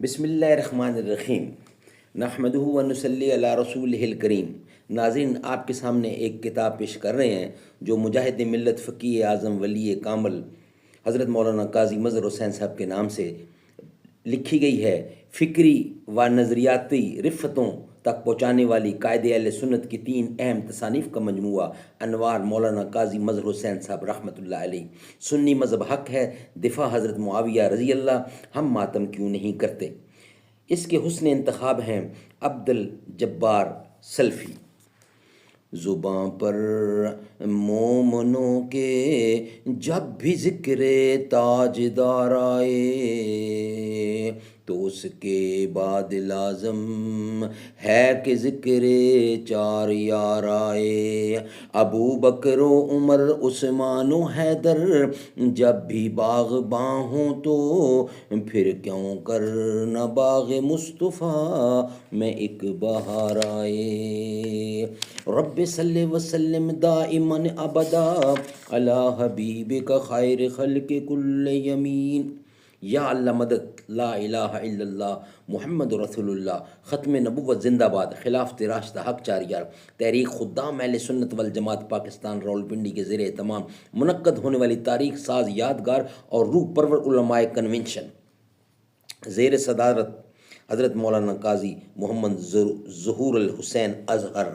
بسم اللہ الرحمن الرحیم نحمدہ و نصلی علی رسولہ الکریم۔ ناظرین، آپ کے سامنے ایک کتاب پیش کر رہے ہیں جو مجاہد ملت فقیہ اعظم ولی کامل حضرت مولانا قاضی مظہر حسین صاحب کے نام سے لکھی گئی ہے۔ فکری و نظریاتی رفتوں تک پہنچانے والی قائد اہل سنت کی 3 اہم تصانیف کا مجموعہ انوار مولانا قاضی مظہر حسین صاحب رحمۃ اللہ علیہ۔ سنی مذہب حق ہے، دفاع حضرت معاویہ رضی اللہ، ہم ماتم کیوں نہیں کرتے۔ اس کے حسن انتخاب ہیں عبد الجبار سلفی۔ زباں پر مومنوں کے جب بھی ذکر تاجدار آئے تو اس کے بعد لازم ہے کہ ذکر 4 یار آئے۔ ابو بکر و عمر عثمان و حیدر جب بھی باغباں ہوں تو پھر کیوں کر نہ باغ مصطفیٰ میں ایک بہار آئے۔ رب صلی وسلم دائما ابدا علی حبیبک خیر خلق کل یمین۔ یا اللہ مدد، لا الہ الا اللہ محمد رسول اللہ۔ ختم نبوت زندہ باد۔ خلافت راشدہ حق چاریار۔ تحریک خدام اہل سنت والجماعت پاکستان راولپنڈی کے زیر اہتمام منعقد ہونے والی تاریخ ساز یادگار اور روح پرور علماء کنونشن، زیر صدارت حضرت مولانا قاضی محمد ظہور الحسین اظہر۔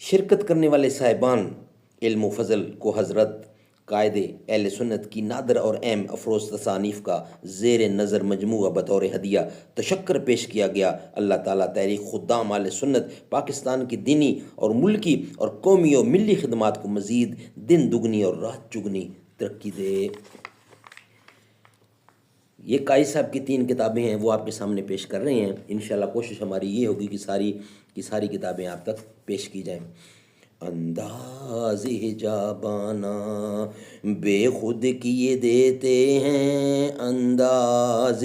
شرکت کرنے والے صاحبان علم و فضل کو حضرت قائد اہل سنت کی نادر اور اہم افروز تصانیف کا زیر نظر مجموعہ بطور ہدیہ تشکر پیش کیا گیا۔ اللہ تعالیٰ تحریک خدام اہل سنت پاکستان کی دینی اور ملکی اور قومی و ملی خدمات کو مزید دن دگنی اور رات چگنی ترقی دے۔ یہ قائد صاحب کی 3 کتابیں ہیں، وہ آپ کے سامنے پیش کر رہے ہیں۔ انشاءاللہ کوشش ہماری یہ ہوگی کہ ساری کتابیں آپ تک پیش کی جائیں۔ انداز حجابانہ بے خود کیے دیتے ہیں، انداز